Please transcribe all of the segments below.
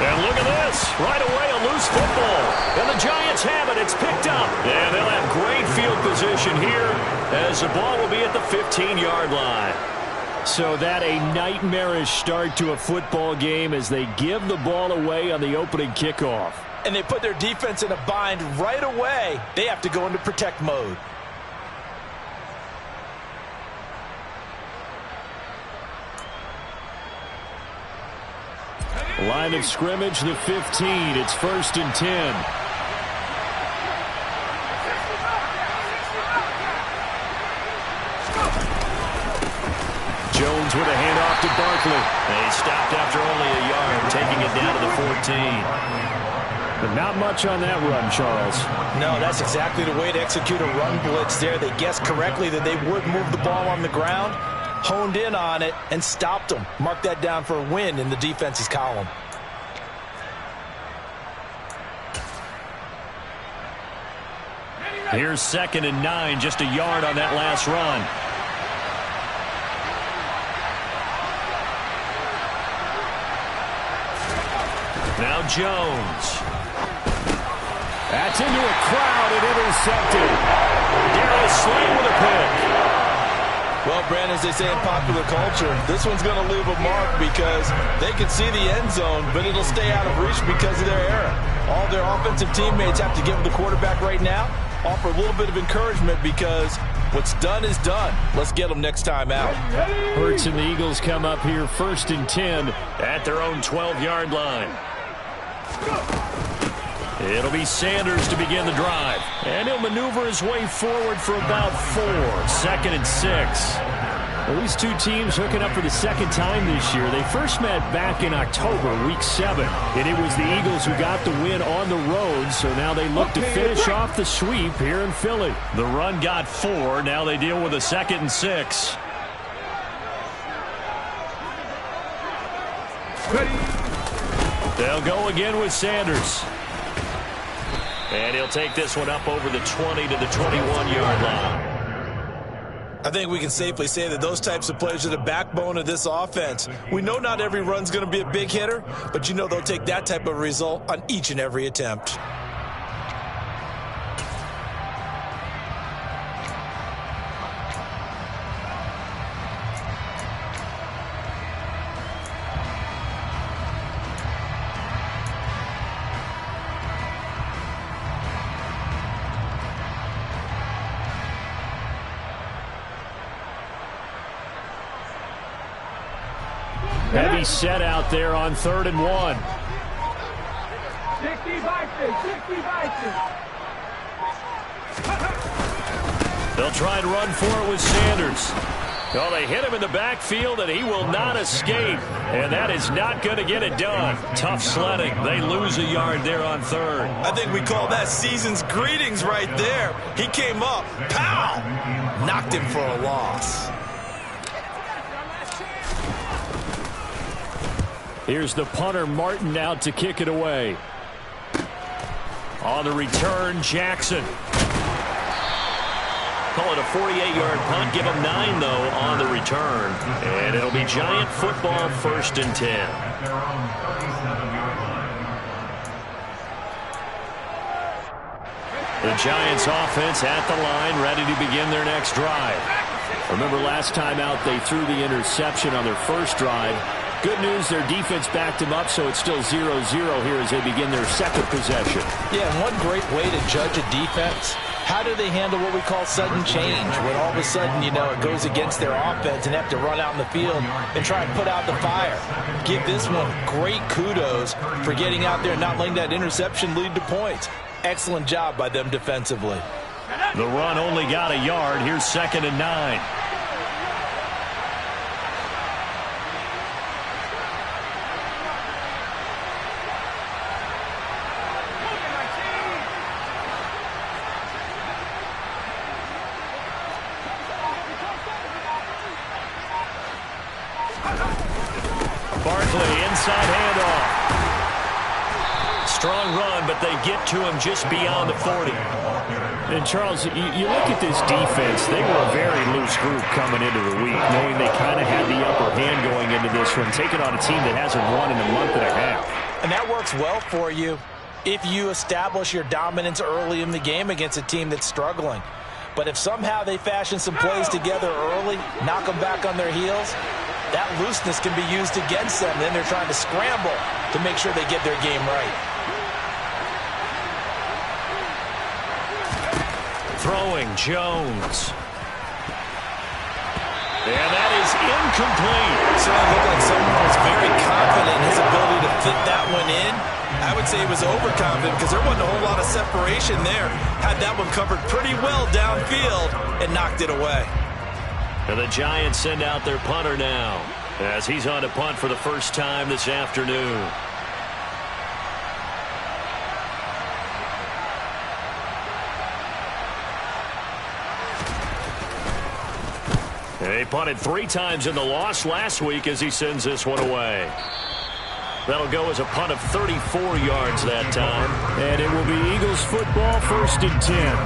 And look at this. Right away, a loose football. And the Giants have it. It's picked up. And they'll have great field position here as the ball will be at the 15-yard line. So that a nightmarish start to a football game as they give the ball away on the opening kickoff. And they put their defense in a bind right away. They have to go into protect mode. Line of scrimmage, the 15. It's 1st and 10. Jones with a handoff to Barkley. They stopped after only a yard, taking it down to the 14. But not much on that run, Charles. No, that's exactly the way to execute a run blitz there. They guessed correctly that they would move the ball on the ground, honed in on it, and stopped them. Mark that down for a win in the defense's column. Here's 2nd and 9, just a yard on that last run. Now Jones. That's into a crowd and intercepted. Darius Slay with a pick. Well, Brandon, as they say in popular culture, this one's going to leave a mark because they can see the end zone, but it'll stay out of reach because of their error. All their offensive teammates have to give the quarterback right now, offer a little bit of encouragement because what's done is done. Let's get them next time out. Hurts and the Eagles come up here 1st and 10 at their own 12-yard line. It'll be Sanders to begin the drive. And he'll maneuver his way forward for about 4. 2nd and 6. Well, these two teams hooking up for the second time this year. They first met back in October, week 7. And it was the Eagles who got the win on the road. So now they look to finish off the sweep here in Philly. The run got 4. Now they deal with a 2nd and 6. They'll go again with Sanders. And he'll take this one up over the 20 to the 21-yard line. I think we can safely say that those types of plays are the backbone of this offense. We know not every run's going to be a big hitter, but you know they'll take that type of result on each and every attempt. Heavy set out there on 3rd and 1. They'll try and run for it with Sanders. Oh, they hit him in the backfield, and he will not escape. And that is not going to get it done. Tough sledding. They lose a yard there on 3rd. I think we call that season's greetings right there. He came up, pow! Knocked him for a loss. Here's the punter, Martin, out to kick it away. On the return, Jackson. Call it a 48-yard punt. Give him 9, though, on the return. And it'll be Giant football, 1st and 10. The Giants offense at the line, ready to begin their next drive. Remember last time out, they threw the interception on their first drive. Good news, their defense backed them up, so it's still 0-0 here as they begin their second possession. Yeah, and one great way to judge a defense, how do they handle what we call sudden change? When all of a sudden, you know, it goes against their offense and have to run out in the field and try and put out the fire. Give this one great kudos for getting out there and not letting that interception lead to points. Excellent job by them defensively. The run only got a yard. Here's 2nd and 9. Barkley, inside handoff. Strong run, but they get to him just beyond the 40. And, Charles, you look at this defense. They were a very loose group coming into the week, knowing they kind of had the upper hand going into this one, taking on a team that hasn't won in a month and a half. And that works well for you if you establish your dominance early in the game against a team that's struggling. But if somehow they fashion some plays together early, knock them back on their heels, that looseness can be used against them. Then they're trying to scramble to make sure they get their game right. Throwing, Jones. And that is incomplete. Certainly looked like someone was very confident in his ability to fit that one in. I would say he was overconfident because there wasn't a whole lot of separation there. Had that one covered pretty well downfield and knocked it away. And the Giants send out their punter now as he's on to punt for the first time this afternoon. He punted 3 times in the loss last week as he sends this one away. That'll go as a punt of 34 yards that time. And it will be Eagles football, 1st and 10.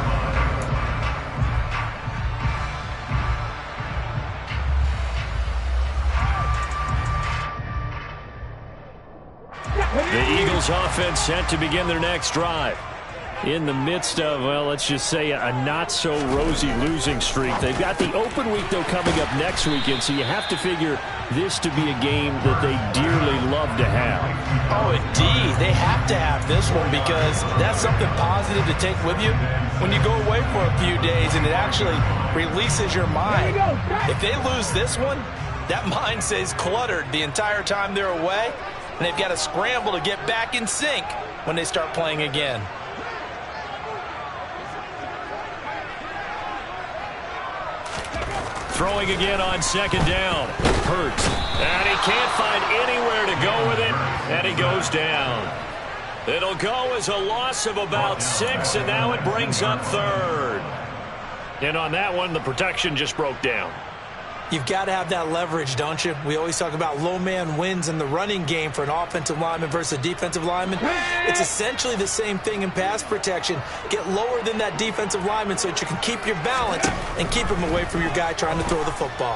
The Eagles offense set to begin their next drive. In the midst of, well, let's just say a not-so-rosy losing streak. They've got the open week, though, coming up next weekend, so you have to figure this to be a game that they dearly love to have. Oh, indeed. They have to have this one because that's something positive to take with you when you go away for a few days, and it actually releases your mind. If they lose this one, that mind stays cluttered the entire time they're away, and they've got to scramble to get back in sync when they start playing again. Throwing again on 2nd down. Hurts. And he can't find anywhere to go with it. And he goes down. It'll go as a loss of about 6, and now it brings up 3rd. And on that one, the protection just broke down. You've got to have that leverage, don't you? We always talk about low man wins in the running game for an offensive lineman versus a defensive lineman. It's essentially the same thing in pass protection. Get lower than that defensive lineman so that you can keep your balance and keep him away from your guy trying to throw the football.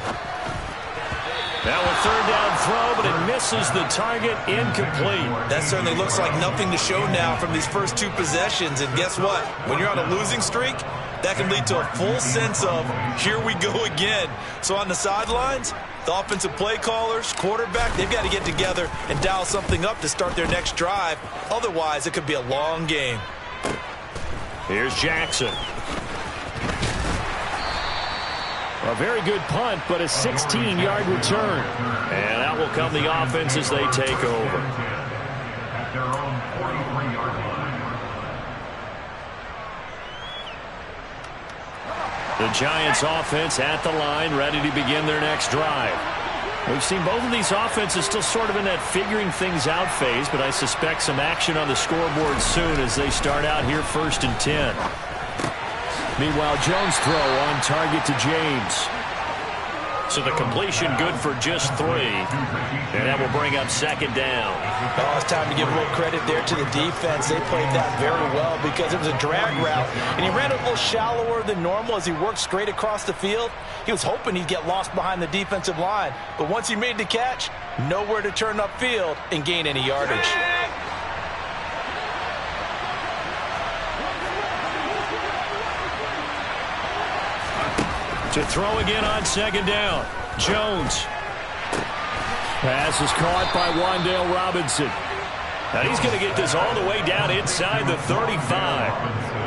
Now a 3rd down throw, but it misses the target. Incomplete. That certainly looks like nothing to show now from these first 2 possessions. And guess what? When you're on a losing streak, that can lead to a full sense of, here we go again. So on the sidelines, the offensive play callers, quarterback, they've got to get together and dial something up to start their next drive. Otherwise, it could be a long game. Here's Jackson. A very good punt, but a 16-yard return. And out will come the offense as they take over. The Giants offense at the line, ready to begin their next drive. We've seen both of these offenses still sort of in that figuring things out phase, but I suspect some action on the scoreboard soon as they start out here 1st and 10. Meanwhile, Jones throw on target to James. So the completion good for just 3. And that will bring up 2nd down. Oh, it's time to give a little credit there to the defense. They played that very well because it was a drag route. And he ran a little shallower than normal as he worked straight across the field. He was hoping he'd get lost behind the defensive line. But once he made the catch, nowhere to turn upfield and gain any yardage. To throw again on 2nd down. Jones. Pass is caught by Wan'Dale Robinson. Now he's going to get this all the way down inside the 35.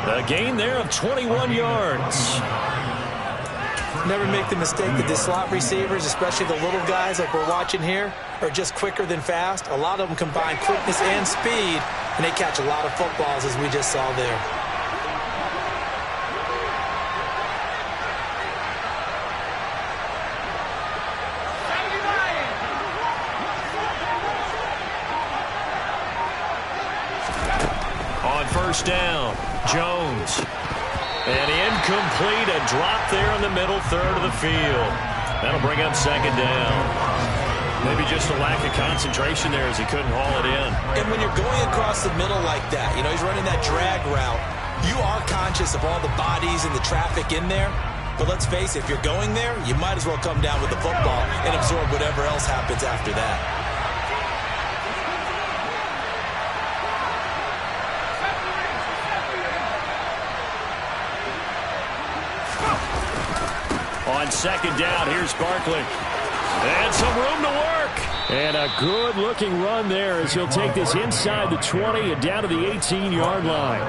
A gain there of 21 yards. Never make the mistake that the slot receivers, especially the little guys like we're watching here, are just quicker than fast. A lot of them combine quickness and speed, and they catch a lot of footballs as we just saw there. On 1st down, Jones. And incomplete, a drop there in the middle 3rd of the field. That'll bring up 2nd down. Maybe just a lack of concentration there as he couldn't haul it in. And when you're going across the middle like that, you know, he's running that drag route, you are conscious of all the bodies and the traffic in there. But let's face it, if you're going there, you might as well come down with the football and absorb whatever else happens after that. On second down, here's Barkley. And some room to work. And a good-looking run there as he'll take this inside the 20 and down to the 18-yard line.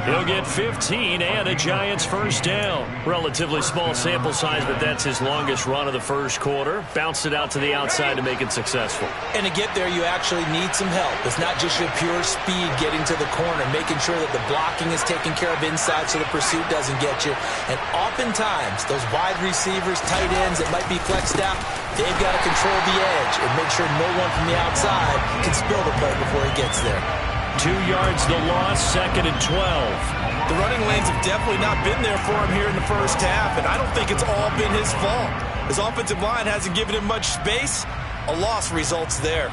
He'll get 15 and a Giants first down. Relatively small sample size, but that's his longest run of the first quarter. Bounced it out to the outside to make it successful. And to get there, you actually need some help. It's not just your pure speed getting to the corner, making sure that the blocking is taken care of inside so the pursuit doesn't get you. And oftentimes, those wide receivers, tight ends that might be flexed out, they've got to control the edge and make sure no one from the outside can spill the play before he gets there. 2 yards the loss, second and 12. The running lanes have definitely not been there for him here in the first half, and I don't think it's all been his fault. His offensive line hasn't given him much space. A loss results there.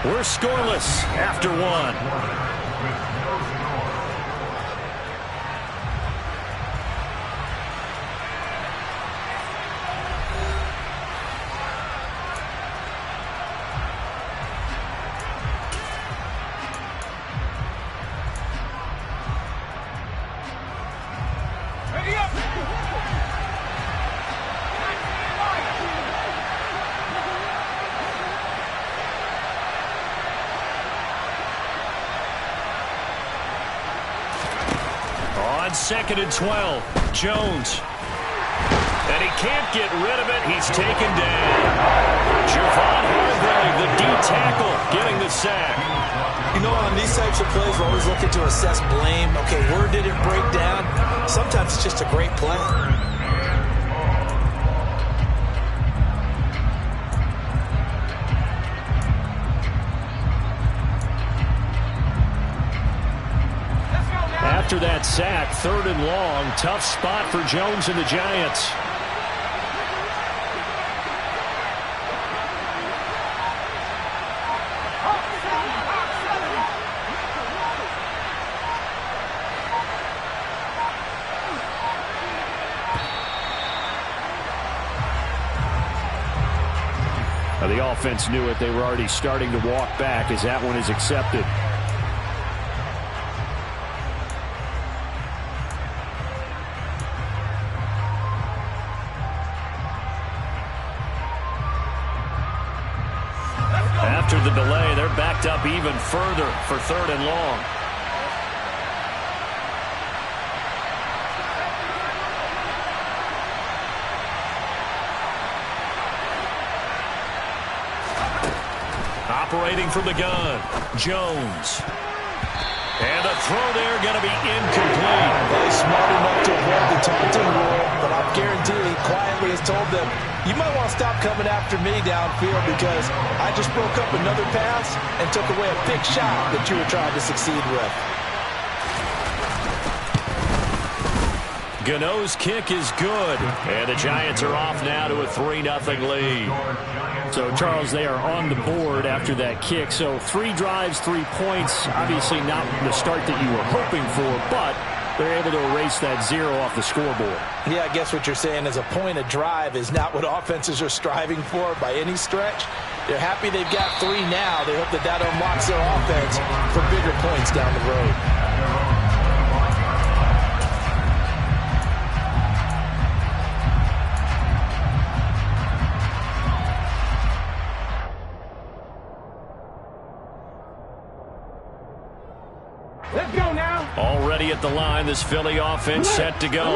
We're scoreless after one. Second and 12. Jones. And he can't get rid of it. He's taken down. Javon Hargrave, the D-tackle, getting the sack. You know, on these types of plays, we're always looking to assess blame. Okay, where did it break down? Sometimes it's just a great play. After that sack, third and long, tough spot for Jones and the Giants. Now, the offense knew it. They were already starting to walk back as that one is accepted. After the delay, they're backed up even further for third and long. Operating from the gun, Jones. And a throw there going to be incomplete. Well, he's smart enough to avoid the taunting rule, but I'm guaranteed he quietly has told them, you might want to stop coming after me downfield because I just broke up another pass and took away a big shot that you were trying to succeed with. Gano's kick is good, and the Giants are off now to a 3-0 lead. So, Charles, they are on the board after that kick. So 3 drives, 3 points. Obviously not the start that you were hoping for, but they're able to erase that 0 off the scoreboard. Yeah, I guess what you're saying is a point a drive is not what offenses are striving for by any stretch. They're happy they've got 3 now. They hope that that unlocks their offense for bigger points down the road. Already at the line, this Philly offense set to go.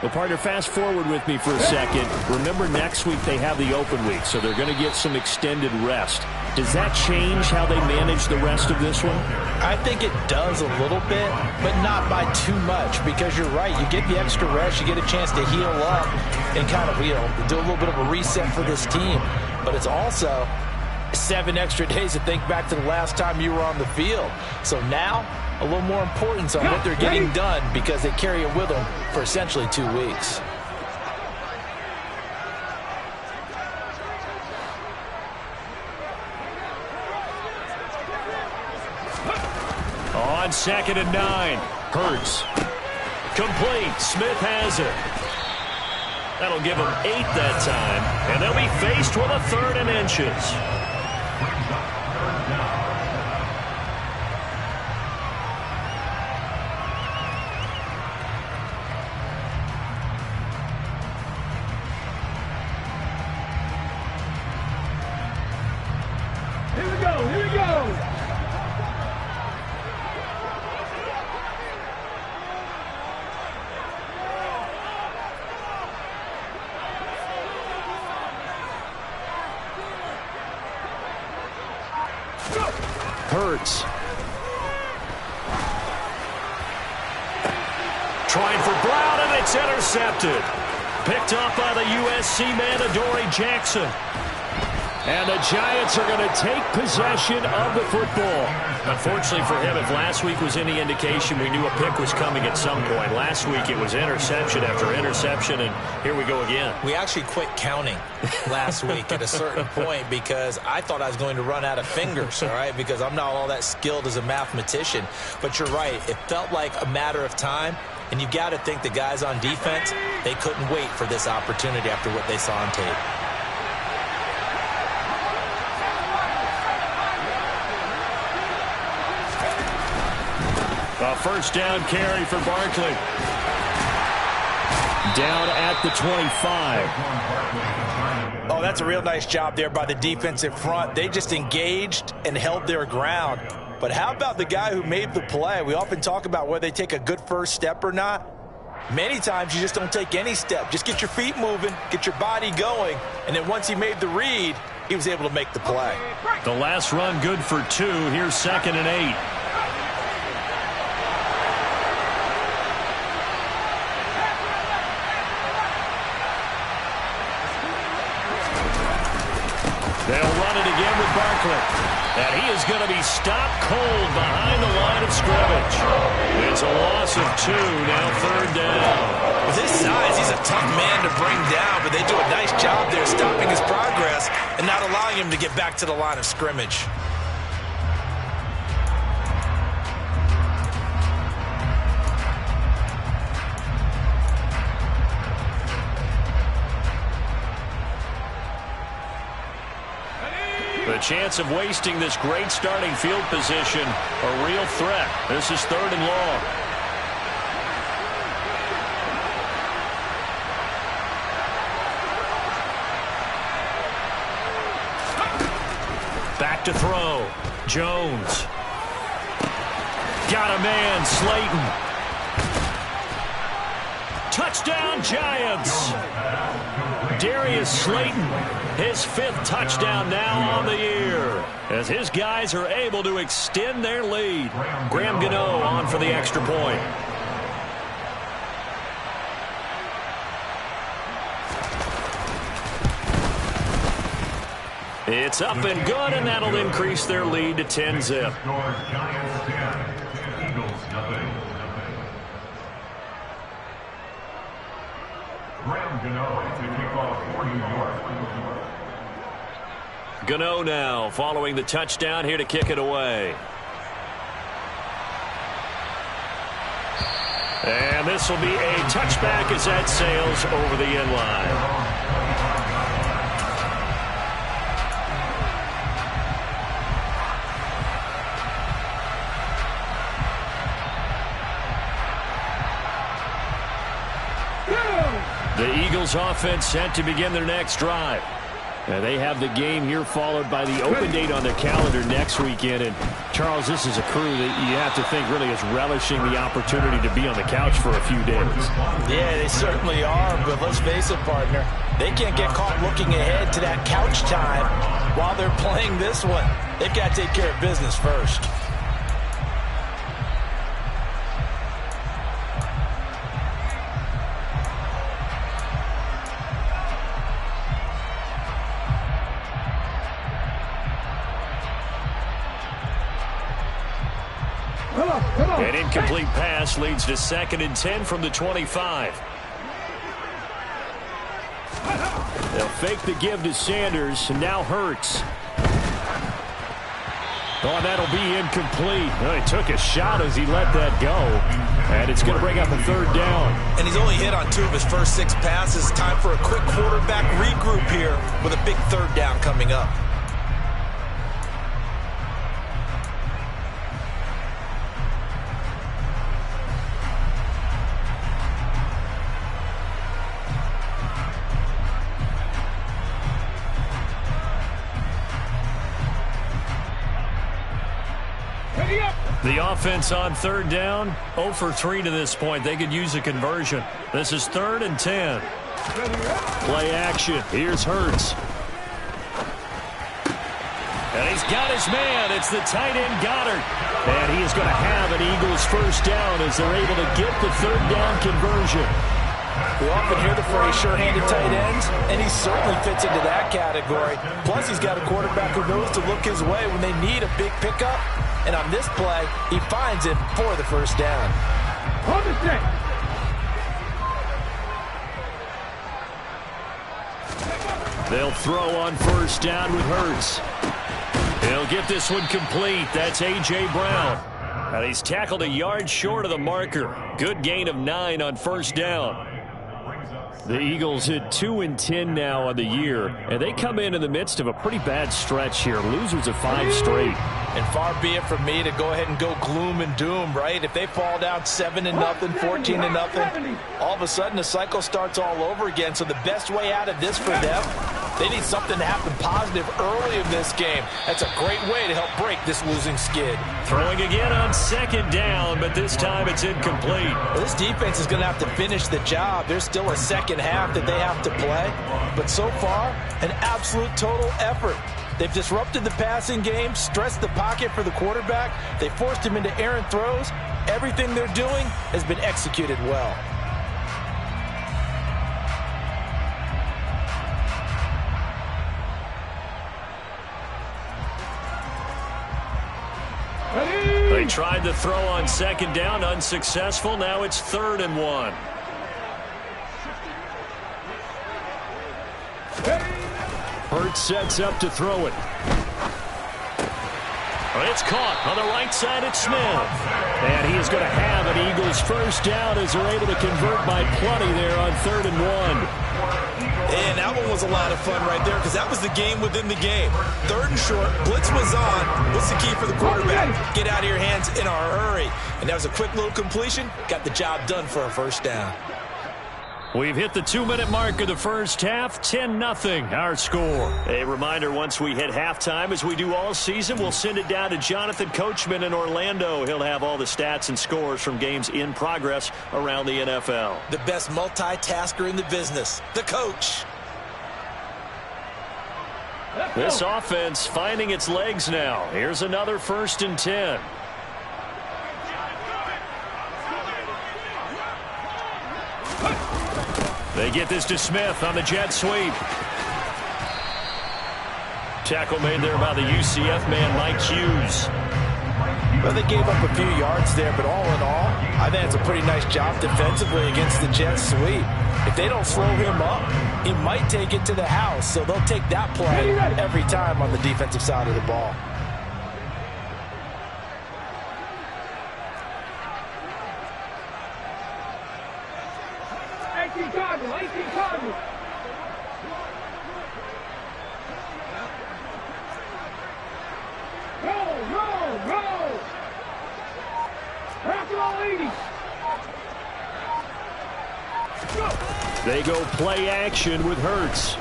Well, partner, fast forward with me for a second. Remember, next week they have the open week, so they're going to get some extended rest. Does that change how they manage the rest of this one? I think it does a little bit, but not by too much, because you're right. You get the extra rest, you get a chance to heal up and kind of, do a little bit of a reset for this team. But it's also 7 extra days to think back to the last time you were on the field. So now, a little more importance on what they're getting done because they carry it with them for essentially 2 weeks. On 2nd and 9, Hurts. Complete. Smith has it. That'll give them 8 that time, and they'll be faced with a 3rd and inches. Hurts. Trying for Brown, and it's intercepted. Picked up by the USC man, Adoree Jackson. And the Giants are going to take possession of the football. Unfortunately for him, if last week was any indication, we knew a pick was coming at some point. Last week it was interception after interception, and here we go again. We actually quit counting last week at a certain point because I thought I was going to run out of fingers, all right, because I'm not all that skilled as a mathematician. But you're right. It felt like a matter of time, and you've got to think the guys on defense, they couldn't wait for this opportunity after what they saw on tape. A first down carry for Barkley. Down at the 25. Oh, that's a real nice job there by the defensive front. They just engaged and held their ground. But how about the guy who made the play? We often talk about whether they take a good first step or not. Many times you just don't take any step. Just get your feet moving, get your body going, and then once he made the read, he was able to make the play. The last run good for 2. Here's 2nd and 8. They'll run it again with Barkley. And he is going to be stopped cold behind the line of scrimmage. It's a loss of 2, now 3rd down. With his size, he's a tough man to bring down, but they do a nice job there stopping his progress and not allowing him to get back to the line of scrimmage. The chance of wasting this great starting field position, a real threat. This is 3rd and long. Back to throw. Jones. Got a man, Slayton. Touchdown, Giants. Darius Slayton, his 5th touchdown now on the year, as his guys are able to extend their lead. Graham Gano on for the extra point. It's up and good, and that'll increase their lead to 10-zip. Gano now following the touchdown here to kick it away. And this will be a touchback as that sails over the end line. The Eagles offense set to begin their next drive. And they have the game here followed by the open date on their calendar next weekend. And, Charles, this is a crew that you have to think really is relishing the opportunity to be on the couch for a few days. Yeah, they certainly are, but let's face it, partner. They can't get caught looking ahead to that couch time while they're playing this one. They've got to take care of business first. An incomplete pass leads to 2nd and 10 from the 25. They'll fake the give to Sanders, and now Hurts. Oh, and that'll be incomplete. Well, he took a shot as he let that go. And it's going to bring up a third down. And he's only hit on 2 of his first 6 passes. Time for a quick quarterback regroup here with a big third down coming up. The offense on third down, 0 for 3 to this point. They could use a conversion. This is 3rd and 10. Play action. Here's Hurts. And he's got his man. It's the tight end Goddard. And he is going to have an Eagles first down as they're able to get the third down conversion. We often hear the phrase sure-handed tight ends, and he certainly fits into that category. Plus, he's got a quarterback who knows to look his way when they need a big pickup. And on this play, he finds it for the first down. On the stick. They'll throw on first down with Hurts. He'll get this one complete. That's A.J. Brown. And he's tackled a yard short of the marker. Good gain of 9 on first down. The Eagles hit 2-10 now on the year, and they come in the midst of a pretty bad stretch here. Losers of 5 straight. And far be it from me to go ahead and go gloom and doom, right? If they fall down 7-0, 14-0, all of a sudden the cycle starts all over again. So the best way out of this for them, they need something to happen positive early in this game. That's a great way to help break this losing skid. Throwing again on second down, but this time it's incomplete. Well, this defense is going to have to finish the job. There's still a second half that they have to play. But so far, an absolute total effort. They've disrupted the passing game, stressed the pocket for the quarterback. They forced him into errant throws. Everything they're doing has been executed well. They tried to throw on second down, unsuccessful. Now it's 3rd and 1. Hurts sets up to throw it. It's caught on the right side at Smith. And he is going to have an Eagles first down as they're able to convert by plenty there on 3rd and 1. And that one was a lot of fun right there because that was the game within the game. 3rd and short, blitz was on. What's the key for the quarterback? Get out of your hands in a hurry. And that was a quick little completion. Got the job done for a first down. We've hit the 2-minute mark of the first half, 10-0 our score. A reminder, once we hit halftime, as we do all season, we'll send it down to Jonathan Coachman in Orlando. He'll have all the stats and scores from games in progress around the NFL. The best multitasker in the business, the coach. This offense finding its legs now. Here's another 1st and 10. They get this to Smith on the jet sweep. Tackle made there by the UCF man, Mike Hughes. Well, they gave up a few yards there, but all in all, I think it's a pretty nice job defensively against the jet sweep. If they don't slow him up, he might take it to the house, so they'll take that play every time on the defensive side of the ball. They go play action with Hurts.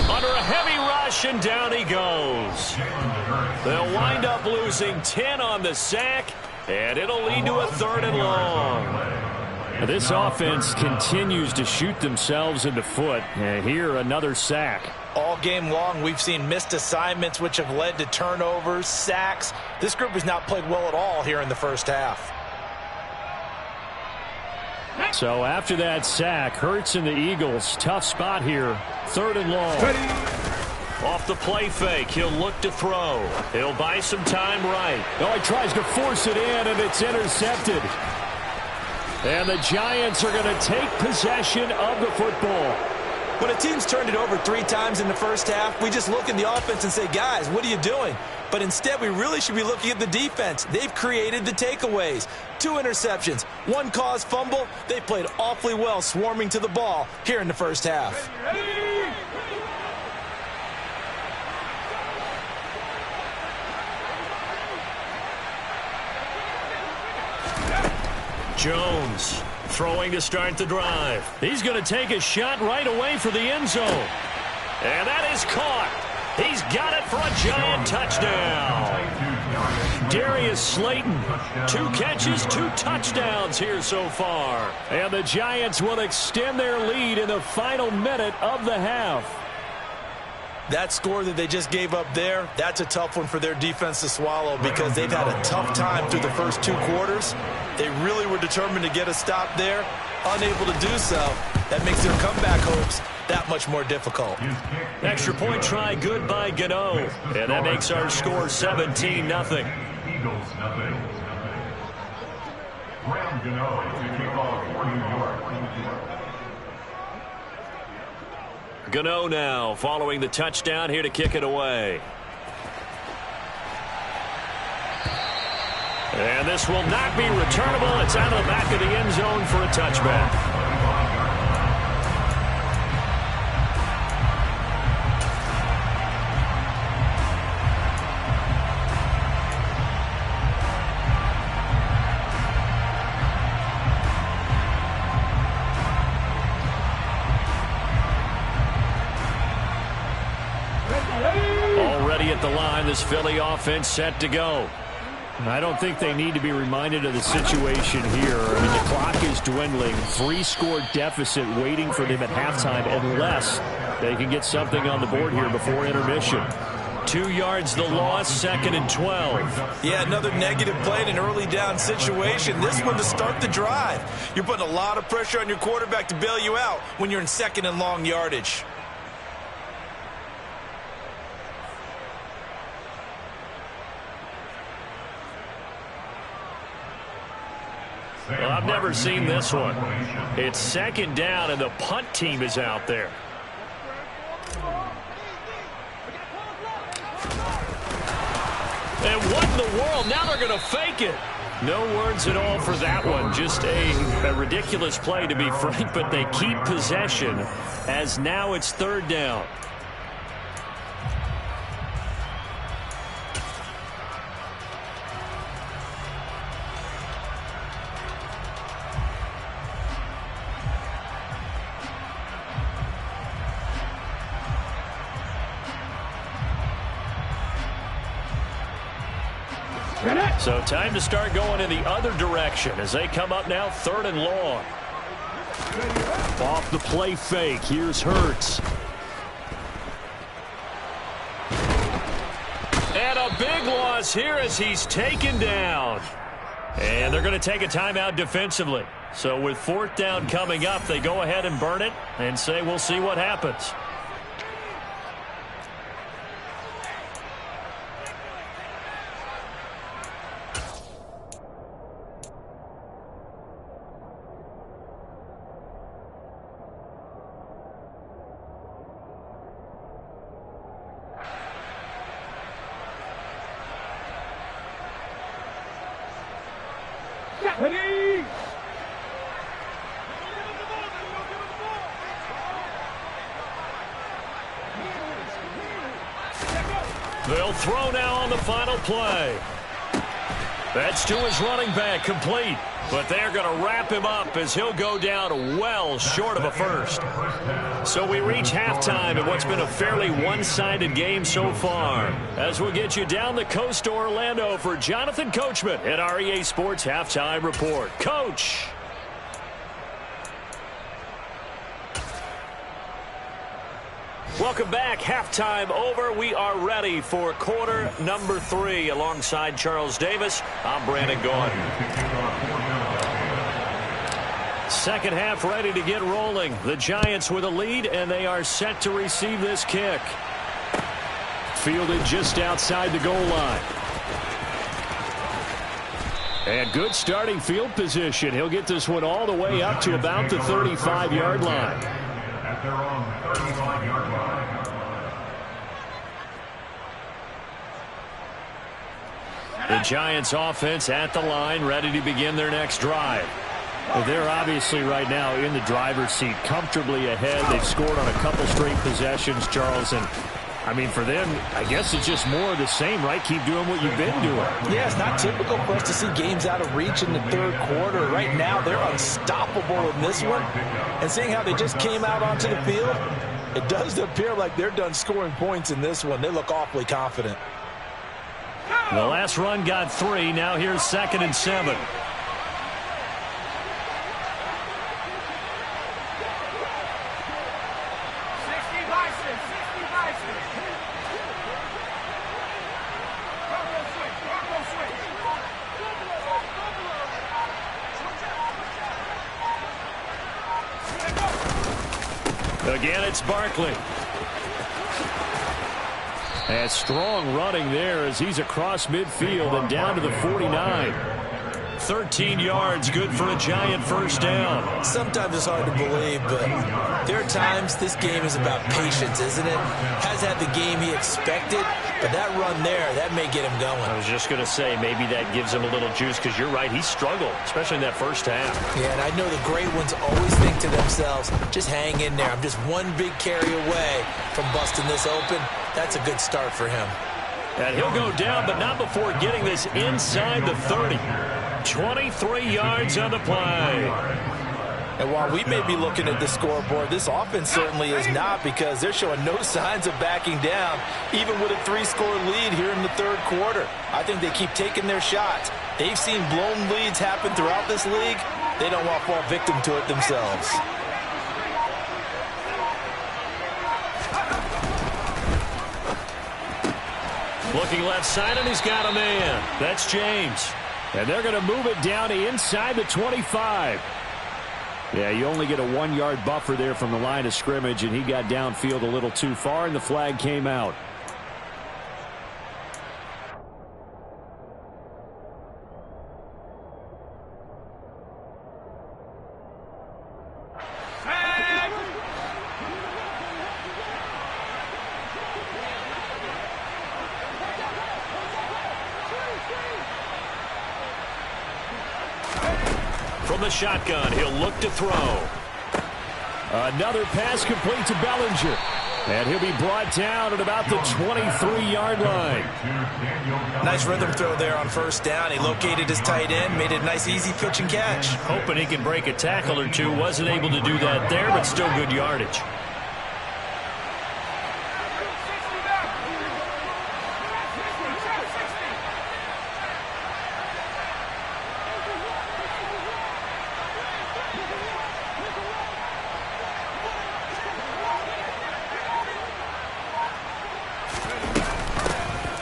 Under a heavy rush, and down he goes. They'll wind up losing 10 on the sack, and it'll lead to a 3rd and long. This offense continues to shoot themselves in the foot. And here, another sack. All game long, we've seen missed assignments, which have led to turnovers, sacks. This group has not played well at all here in the first half. So after that sack, Hurts and the Eagles, tough spot here. 3rd and long. Off the play fake, he'll look to throw. He'll buy some time right. Oh, he tries to force it in, and it's intercepted. And the Giants are going to take possession of the football. When a team's turned it over 3 times in the first half, we just look at the offense and say, guys, what are you doing? But instead, we really should be looking at the defense. They've created the takeaways. 2 interceptions, 1 caused fumble. They played awfully well swarming to the ball here in the first half. Jones throwing to start the drive. He's going to take a shot right away for the end zone. And that is caught. He's got it for a giant touchdown. Darius Slayton, 2 catches, 2 touchdowns here so far. And the Giants will extend their lead in the final minute of the half. That score that they just gave up there, that's a tough one for their defense to swallow because they've had a tough time through the first 2 quarters. They really were determined to get a stop there, unable to do so. That makes their comeback hopes that much more difficult. Extra point try good by Gano. And that makes our score 17-0. Eagles nothing. Graham Gano to kick off for New York. Gano now following the touchdown here to kick it away. And this will not be returnable. It's out of the back of the end zone for a touchback. Already at the line, this Philly offense set to go. I don't think they need to be reminded of the situation here. I mean, the clock is dwindling. 3-score deficit waiting for them at halftime unless they can get something on the board here before intermission. 2 yards the loss, 2nd and 12. Yeah, another negative play in an early down situation. This one to start the drive. You're putting a lot of pressure on your quarterback to bail you out when you're in 2nd and long yardage. Well, I've never seen this one. It's 2nd down, and the punt team is out there. And what in the world? Now they're going to fake it. No words at all for that one. Just a ridiculous play, to be frank, but they keep possession as now it's 3rd down. So time to start going in the other direction as they come up now 3rd and long. Off the play fake. Here's Hurts. And a big loss here as he's taken down. And they're going to take a timeout defensively. So with 4th down coming up, they go ahead and burn it and say we'll see what happens. They'll throw now on the final play. That's to his running back, complete. But they're going to wrap him up as he'll go down well short of a first. So we reach halftime in what's been a fairly one-sided game so far. As we'll get you down the coast to Orlando for Jonathan Coachman at our EA Sports Halftime Report. Coach. Welcome back. Halftime over. We are ready for quarter number 3. Alongside Charles Davis, I'm Brandon Gaudin. Second half ready to get rolling. The Giants with a lead, and they are set to receive this kick. Fielded just outside the goal line. And good starting field position. He'll get this one all the way up to about the 35-yard line. Their own 35-yard line. The Giants offense at the line, ready to begin their next drive. They're obviously right now in the driver's seat, comfortably ahead. They've scored on a couple straight possessions, Charles. And, I mean, for them, I guess it's just more of the same, right? Keep doing what you've been doing. Yeah, it's not typical for us to see games out of reach in the third quarter. Right now, they're unstoppable in this one. And seeing how they just came out onto the field, it does appear like they're done scoring points in this one. They look awfully confident. The last run got 3. Now here's 2nd and 7. Again, it's Barkley. And strong running there as he's across midfield and down to the 49. 13 yards, good for a Giant first down. Sometimes it's hard to believe, but there are times this game is about patience, isn't it? Has had the game he expected, but that run there, that may get him going. I was just going to say, maybe that gives him a little juice, because you're right, he struggled, especially in that first half. Yeah, and I know the great ones always think to themselves, just hang in there. I'm just one big carry away from busting this open. That's a good start for him. And he'll go down, but not before getting this inside the 30. 23 yards on the play. And while we may be looking at the scoreboard, this offense certainly is not, because they're showing no signs of backing down, even with a 3-score lead here in the third quarter. I think they keep taking their shots. They've seen blown leads happen throughout this league. They don't want to fall victim to it themselves. Looking left side, and he's got a man. That's James. And they're going to move it down to inside the 25. Yeah, you only get a 1-yard buffer there from the line of scrimmage, and he got downfield a little too far, and the flag came out. From the shotgun, he'll look to throw. Another pass complete to Bellinger. And he'll be brought down at about the 23-yard line. Nice rhythm throw there on first down. He located his tight end, made it a nice easy pitch and catch. Hoping he can break a tackle or two. Wasn't able to do that there, but still good yardage.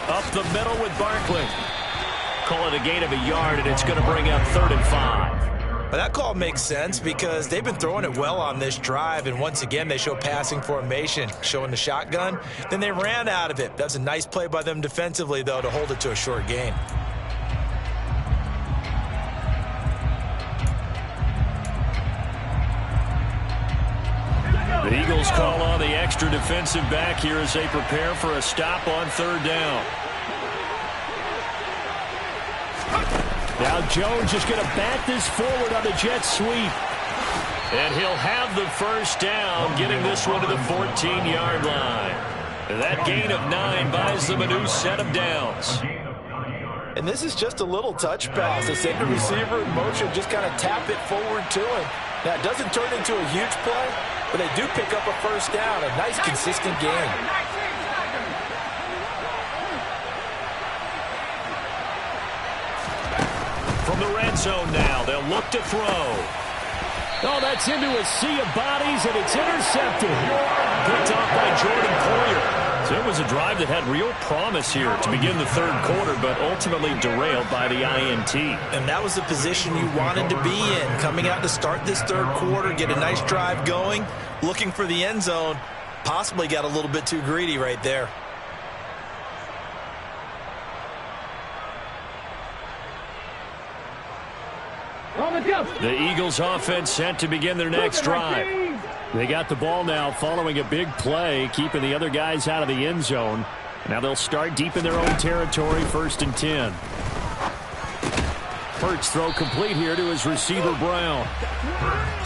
Up the middle with Barkley. Call it a gain of a yard, and it's going to bring up 3rd and 5. But that call makes sense because they've been throwing it well on this drive, and once again they show passing formation, showing the shotgun. Then they ran out of it. That's a nice play by them defensively, though, to hold it to a short gain. The Eagles call on the extra defensive back here as they prepare for a stop on 3rd down. Now Jones is going to bat this forward on the jet sweep. And he'll have the first down, getting this one to the 14-yard line. That gain of 9 buys them a new set of downs. And this is just a little touch pass. They send the receiver in motion, just kind of tap it forward to him. Now, it doesn't turn into a huge play, but they do pick up a first down, a nice, consistent gain. From the red zone now, they'll look to throw. Oh, that's into a sea of bodies, and it's intercepted. Picked off by Jordan Poyer. So it was a drive that had real promise here to begin the third quarter, but ultimately derailed by the INT. And that was the position you wanted to be in. Coming out to start this third quarter, get a nice drive going, looking for the end zone. Possibly got a little bit too greedy right there. The Eagles offense set to begin their next drive. They got the ball now following a big play, keeping the other guys out of the end zone. Now they'll start deep in their own territory, 1st and 10. Hurts throw complete here to his receiver, Brown.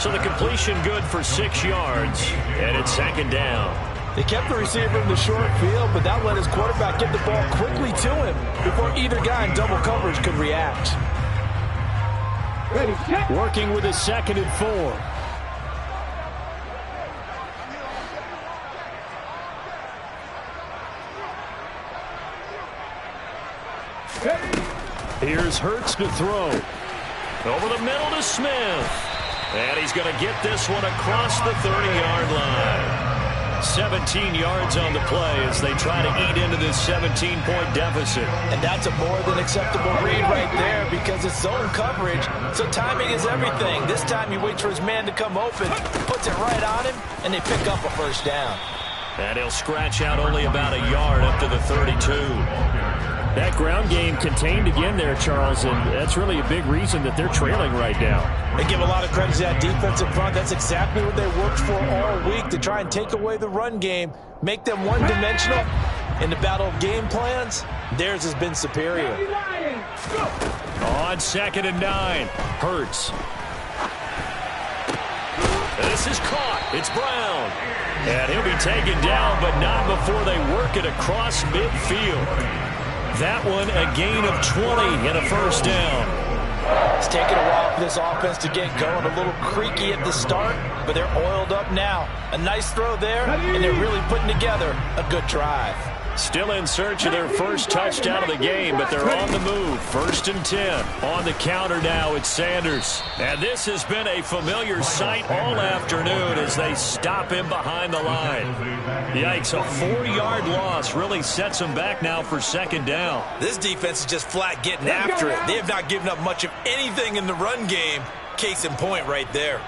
So the completion good for 6 yards, and it's 2nd down. They kept the receiver in the short field, but that let his quarterback get the ball quickly to him before either guy in double coverage could react. Working with a 2nd and 4. Here's Hurts to throw. Over the middle to Smith. And he's going to get this one across the 30-yard line. 17 yards on the play as they try to eat into this 17-point deficit. And that's a more than acceptable read right there because it's zone coverage, so timing is everything. This time he waits for his man to come open, puts it right on him, and they pick up a 1st down. And he'll scratch out only about a yard up to the 32. That ground game contained again there, Charles, and that's really a big reason that they're trailing right now. They give a lot of credit to that defensive front. That's exactly what they worked for all week, to try and take away the run game, make them one-dimensional. In the battle of game plans, theirs has been superior. On 2nd and 9, Hurts. This is caught. It's Brown. And he'll be taken down, but not before they work it across midfield. That one a gain of 20 and a 1st down. It's taken a while for this offense to get going. A little creaky at the start, but they're oiled up now. A nice throw there, and they're really putting together a good drive. Still in search of their first touchdown of the game, but they're on the move. 1st and 10. On the counter now, it's Sanders. And this has been a familiar sight all afternoon as they stop him behind the line. Yikes, a 4-yard loss really sets them back now for 2nd down. This defense is just flat getting after it. They have not given up much of anything in the run game. Case in point right there.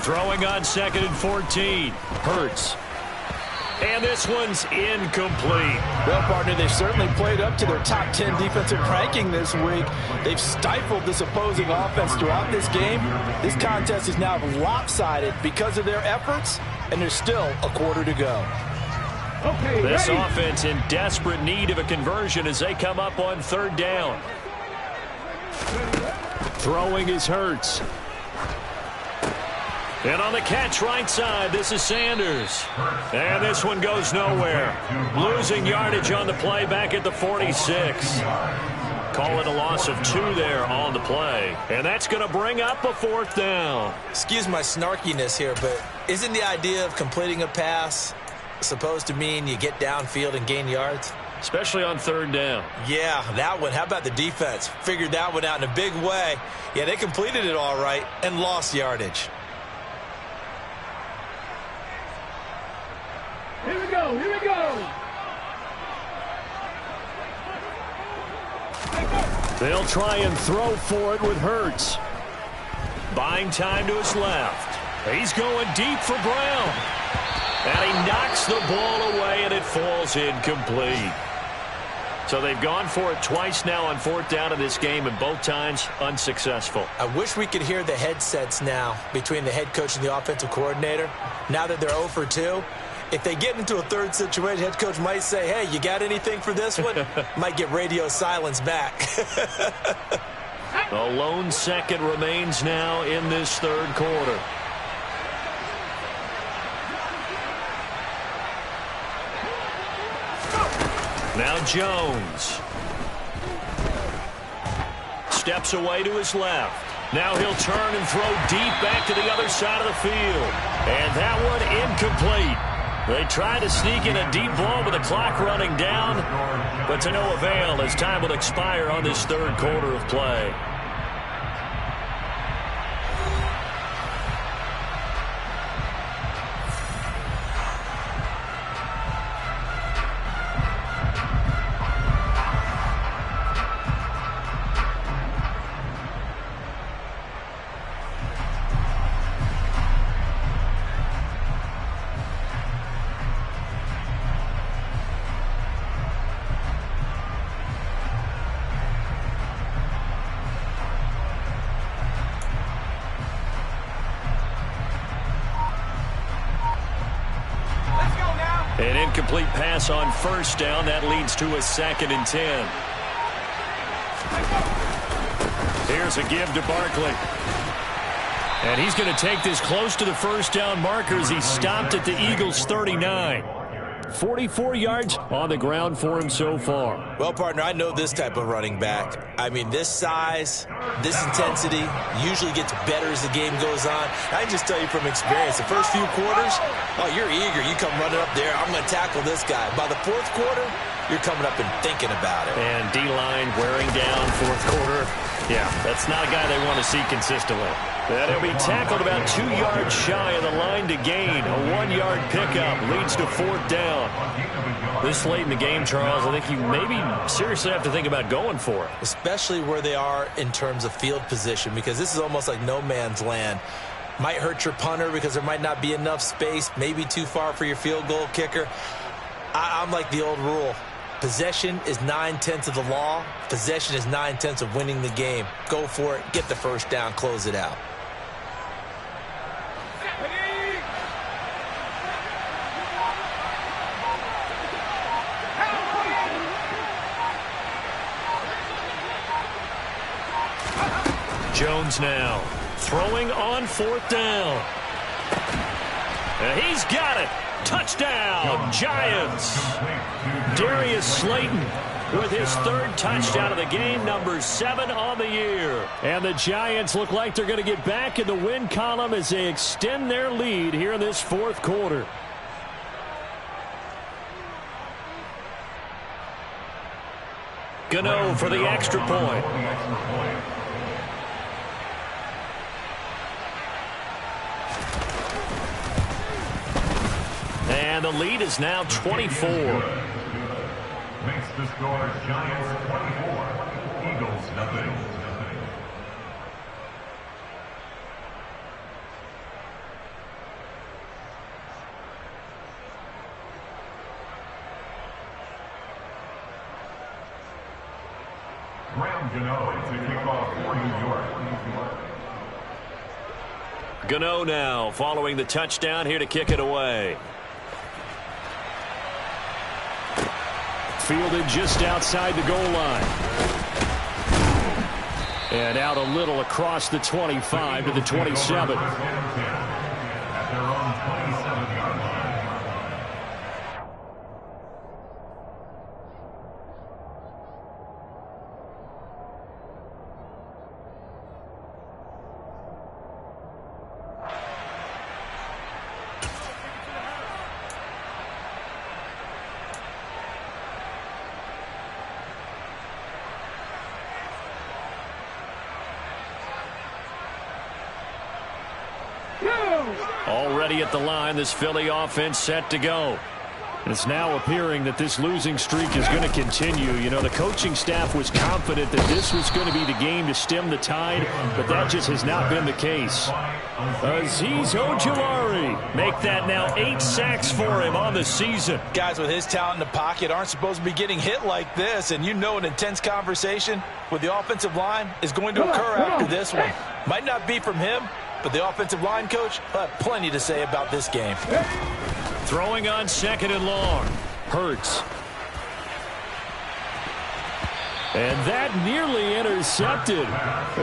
Throwing on 2nd and 14. Hurts. And this one's incomplete. Well, partner, they've certainly played up to their top 10 defensive ranking this week. They've stifled this opposing offense throughout this game. This contest is now lopsided because of their efforts, and there's still a quarter to go. Okay, this offense in desperate need of a conversion as they come up on 3rd down. Throwing is Hurts. And on the catch right side, this is Sanders. And this one goes nowhere. Losing yardage on the play back at the 46. Call it a loss of 2 there on the play. And that's going to bring up a 4th down. Excuse my snarkiness here, but isn't the idea of completing a pass supposed to mean you get downfield and gain yards? Especially on 3rd down. Yeah, that one. How about the defense? Figured that one out in a big way. Yeah, they completed it all right and lost yardage. Here we go, here we go. They'll try and throw for it with Hurts. Buying time to his left. He's going deep for Brown. And he knocks the ball away, and it falls incomplete. So they've gone for it twice now on 4th down in this game, and both times unsuccessful. I wish we could hear the headsets now between the head coach and the offensive coordinator. Now that they're 0 for 2, if they get into a 3rd situation, head coach might say, hey, you got anything for this one? Might get radio silence back. A lone 2nd remains now in this 3rd quarter. Now Jones. Steps away to his left. Now he'll turn and throw deep back to the other side of the field. And that one incomplete. They try to sneak in a deep ball with the clock running down, but to no avail as time will expire on this 3rd quarter of play. incomplete pass on first down. That leads to a 2nd and 10. Here's a give to Barkley. And he's going to take this close to the first down marker as he stopped at the Eagles' 39. 44 yards on the ground for him so far. Well, partner, I know this type of running back. I mean, this size, this intensity usually gets better as the game goes on. I can just tell you from experience, the first few quarters, oh, you're eager. You come running up there, I'm going to tackle this guy. By the fourth quarter, you're coming up and thinking about it. And D-line wearing down fourth quarter. Yeah, that's not a guy they want to see consistently. And he'll be tackled about 2 yards shy of the line to gain. A 1-yard pickup leads to 4th down. This late in the game, Charles, I think you maybe seriously have to think about going for it. Especially where they are in terms of field position, because this is almost like no man's land. Might hurt your punter because there might not be enough space, maybe too far for your field goal kicker. I'm like the old rule. Possession is 9/10 of the law. Possession is 9/10 of winning the game. Go for it. Get the first down. Close it out. Jones now throwing on 4th down. And he's got it. Touchdown, Giants. Darius Slayton with his 3rd touchdown of the game, number 7 on the year. And the Giants look like they're going to get back in the win column as they extend their lead here in this 4th quarter. Gano for the extra point. And the lead is now 24. Makes the score Giants 24, Eagles nothing. Graham Gano to kick off for New York. Gano now following the touchdown here to kick it away. Fielded just outside the goal line. And out a little across the 25 to the 27. At their own 27-yard line. Already at the line, this Philly offense set to go. And it's now appearing that this losing streak is going to continue. You know, the coaching staff was confident that this was going to be the game to stem the tide, but that just has not been the case. Azeez Ojulari make that now 8 sacks for him on the season. Guys with his talent in the pocket aren't supposed to be getting hit like this, and you know an intense conversation with the offensive line is going to occur after this one. Might not be from him, but the offensive line coach will have plenty to say about this game. Throwing on 2nd and long. Hurts. And that nearly intercepted.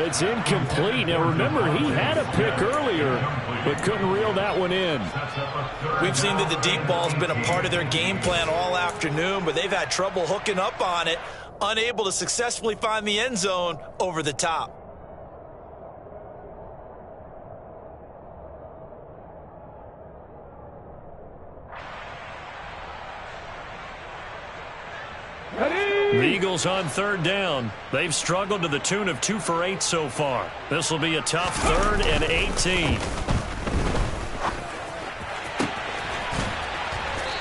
It's incomplete. Now remember, he had a pick earlier, but couldn't reel that one in. We've seen that the deep ball's been a part of their game plan all afternoon, but they've had trouble hooking up on it, unable to successfully find the end zone over the top. The Eagles on 3rd down. They've struggled to the tune of 2 for 8 so far. This will be a tough 3rd and 18.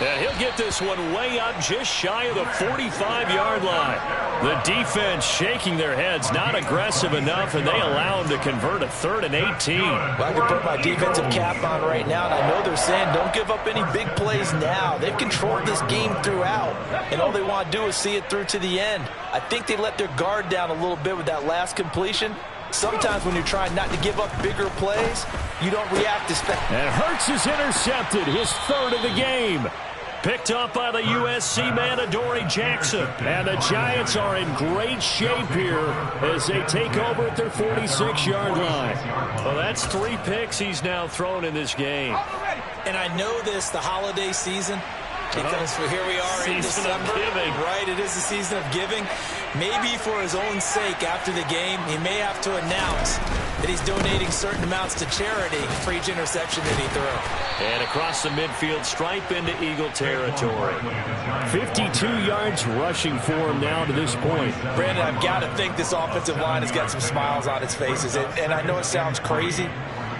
And he'll get this one way up just shy of the 45-yard line. The defense shaking their heads, not aggressive enough, and they allow him to convert a 3rd and 18. Well, I can put my defensive cap on right now, and I know they're saying don't give up any big plays now. They've controlled this game throughout, and all they want to do is see it through to the end. I think they let their guard down a little bit with that last completion. Sometimes when you're trying not to give up bigger plays, you don't react as fast. And Hurts is intercepted, his 3rd of the game. Picked up by the USC man, Adoree Jackson. And the Giants are in great shape here as they take over at their 46-yard line. Well, that's 3 picks he's now thrown in this game. And I know this, the holiday season, because here we are in December. Right, it is the season of giving. Maybe for his own sake after the game, he may have to announce that he's donating certain amounts to charity for each interception that he threw. And across the midfield stripe into Eagle territory. 52 yards rushing for him now to this point. Brandon, I've got to think this offensive line has got some smiles on its faces. And I know it sounds crazy,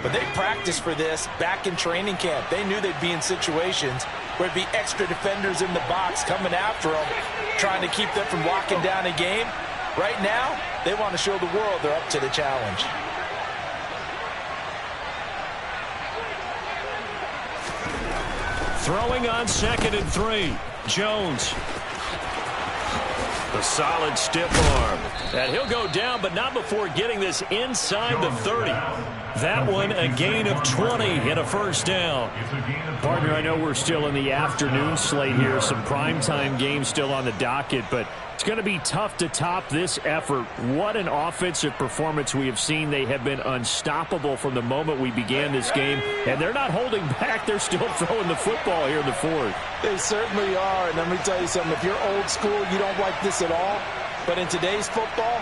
but they practiced for this back in training camp. They knew they'd be in situations where it'd be extra defenders in the box coming after them, trying to keep them from locking down a game. Right now, they want to show the world they're up to the challenge. Throwing on 2nd and 3. Jones. The solid stiff arm. And he'll go down, but not before getting this inside the 30. That one a gain of 20 and a first down. Partner, I know we're still in the afternoon slate here. Some primetime games still on the docket, but it's going to be tough to top this effort. What an offensive performance we have seen. They have been unstoppable from the moment we began this game, and they're not holding back. They're still throwing the football here in the 4th. They certainly are, and let me tell you something. If you're old school, you don't like this at all. But in today's football,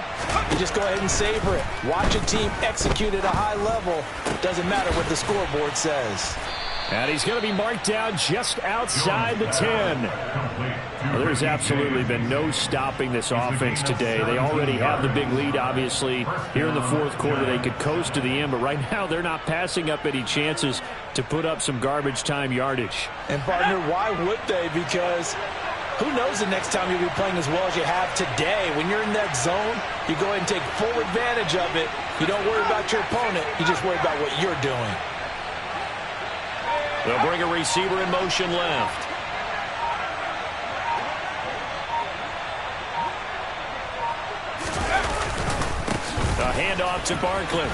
you just go ahead and savor it. Watch a team execute at a high level. Doesn't matter what the scoreboard says. And he's going to be marked down just outside the 10. Well, there's absolutely been no stopping this offense today. They already have the big lead, obviously. Here in the 4th quarter, they could coast to the end, but right now they're not passing up any chances to put up some garbage time yardage. And, partner, why would they? Because who knows the next time you'll be playing as well as you have today. When you're in that zone, you go ahead and take full advantage of it. You don't worry about your opponent. You just worry about what you're doing. They'll bring a receiver in motion left. A handoff to Barkley.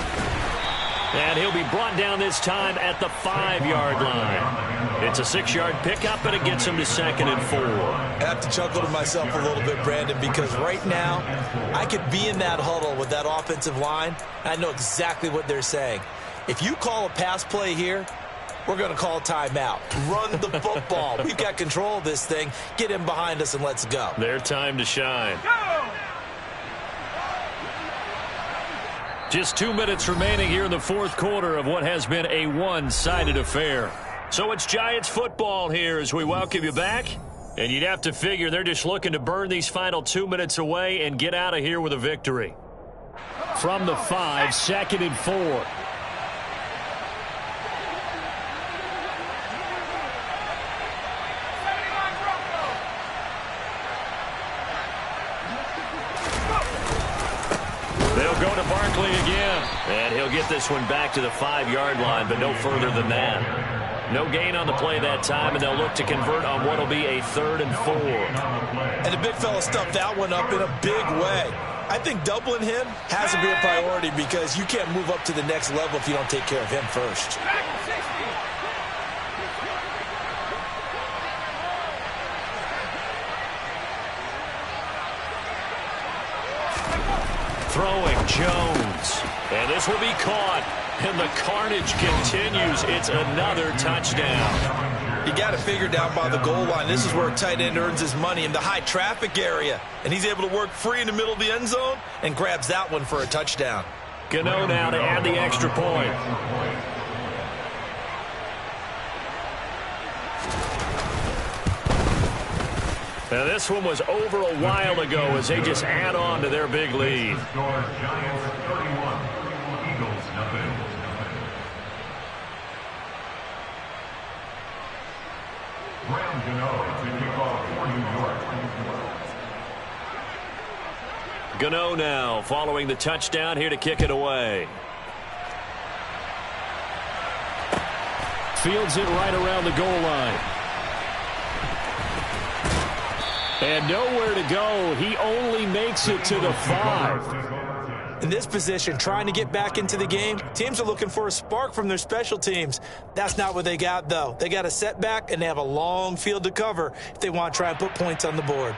And he'll be brought down this time at the 5-yard line. It's a 6-yard pickup, and it gets him to 2nd and 4. I have to chuckle to myself a little bit, Brandon, because right now I could be in that huddle with that offensive line, and I know exactly what they're saying. If you call a pass play here, we're going to call timeout. Run the football. We've got control of this thing. Get him behind us and let's go. Their time to shine. Just 2 minutes remaining here in the 4th quarter of what has been a one-sided affair. So it's Giants football here as we welcome you back. And you'd have to figure they're just looking to burn these final 2 minutes away and get out of here with a victory. From the 5, 2nd and 4. They'll go to Barkley again. And he'll get this one back to the 5-yard line, but no further than that. No gain on the play that time, and they'll look to convert on what will be a 3rd and 4. And the big fella stuffed that one up in a big way. I think doubling him has to be a priority because you can't move up to the next level if you don't take care of him first. Throwing Jones. And this will be caught. And the carnage continues. It's another touchdown. You got to figure down by the goal line. This is where a tight end earns his money in the high traffic area. And he's able to work free in the middle of the end zone and grabs that one for a touchdown. Gano now to add the extra point. Now this one was over a while ago as they just add on to their big lead. Score Giants 31, Eagles nothing. Graham Gano to kick off for New York. Gano now following the touchdown here to kick it away. Fields it right around the goal line. And nowhere to go. He only makes it to the 5. In this position, trying to get back into the game, teams are looking for a spark from their special teams. That's not what they got, though. They got a setback, and they have a long field to cover if they want to try and put points on the board.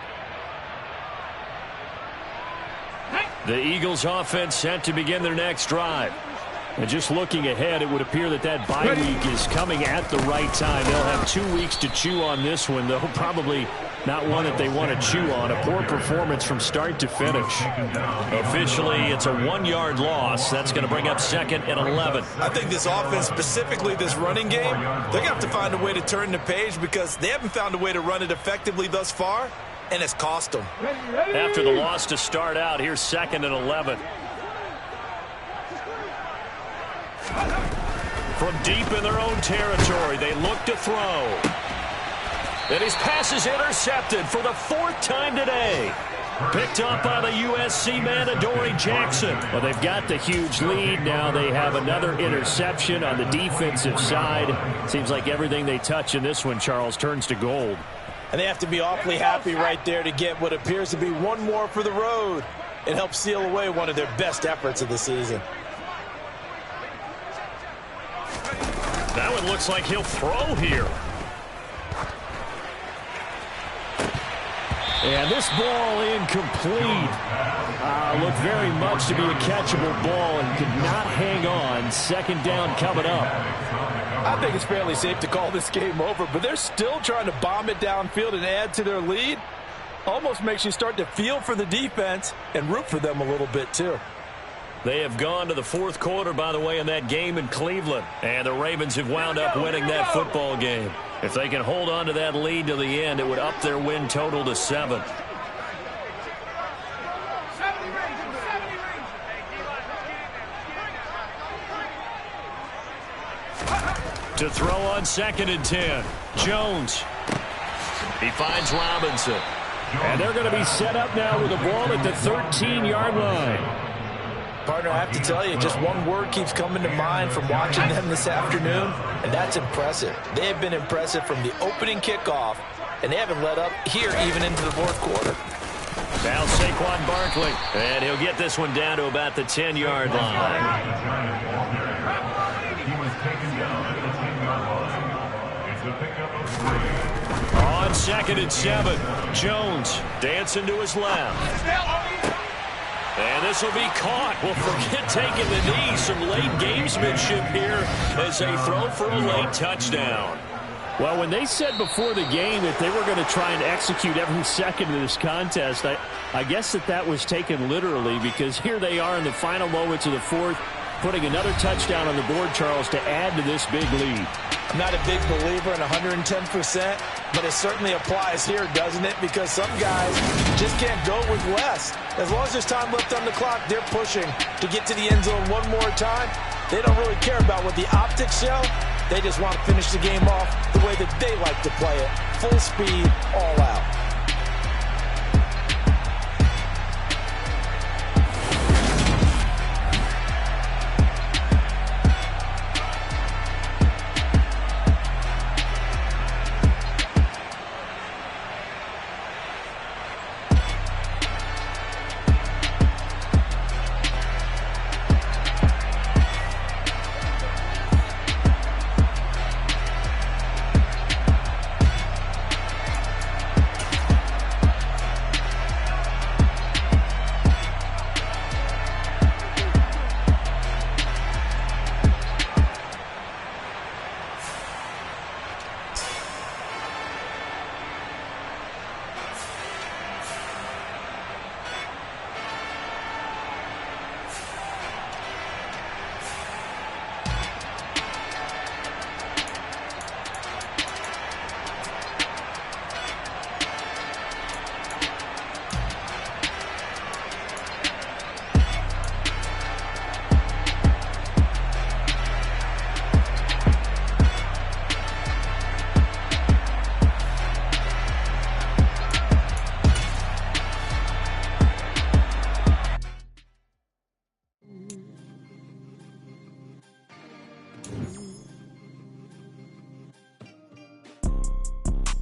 The Eagles offense set to begin their next drive. And just looking ahead, it would appear that that bye week is coming at the right time. They'll have 2 weeks to chew on this one, though probably not one that they want to chew on. A poor performance from start to finish. Officially, it's a 1-yard loss. That's going to bring up 2nd and 11. I think this offense, specifically this running game, they're going to have to find a way to turn the page because they haven't found a way to run it effectively thus far, and it's cost them. After the loss to start out, here's 2nd and 11. From deep in their own territory, they look to throw. And his pass is intercepted for the 4th time today. Picked up by the USC man, Adoree Jackson. Well, they've got the huge lead. Now they have another interception on the defensive side. Seems like everything they touch in this one, Charles, turns to gold. And they have to be awfully happy right there to get what appears to be one more for the road. It helps seal away one of their best efforts of the season. That one looks like he'll throw here. And this ball incomplete. Looked very much to be a catchable ball and could not hang on. 2nd down coming up. I think it's fairly safe to call this game over, but they're still trying to bomb it downfield and add to their lead. Almost makes you start to feel for the defense and root for them a little bit too. They have gone to the 4th quarter, by the way, in that game in Cleveland. And the Ravens have wound up winning that football game. If they can hold on to that lead to the end, it would up their win total to 7. To throw on 2nd and 10. Jones. He finds Robinson. And they're going to be set up now with the ball at the 13-yard line. Partner, I have to tell you, just one word keeps coming to mind from watching them this afternoon, and that's impressive. They have been impressive from the opening kickoff, and they haven't let up here even into the 4th quarter. Now Saquon Barkley, and he'll get this one down to about the 10-yard line. He was taken down at the 10-yard line. It's a pickup of 3. On 2nd and 7, Jones dancing to his left. And this will be caught. Well, forget taking the knee. Some late gamesmanship here as they throw for a late touchdown. Well, when they said before the game that they were going to try and execute every second of this contest, I guess that was taken literally, because here they are in the final moments of the 4th, putting another touchdown on the board, Charles, to add to this big lead. I'm not a big believer in 110%, but it certainly applies here, doesn't it? Because some guys just can't go with less. As long as there's time left on the clock, they're pushing to get to the end zone one more time. They don't really care about what the optics show. They just want to finish the game off the way that they like to play it. Full speed, all out.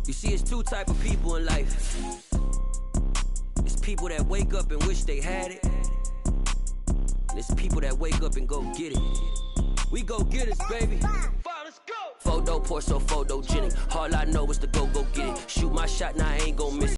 You see, it's two type of people in life. It's people that wake up and wish they had it. There's people that wake up and go get it. We go get it, baby. Let's go. Photo poor, so photogenic. All I know is to go get it. Shoot my shot, now I ain't gon' miss it.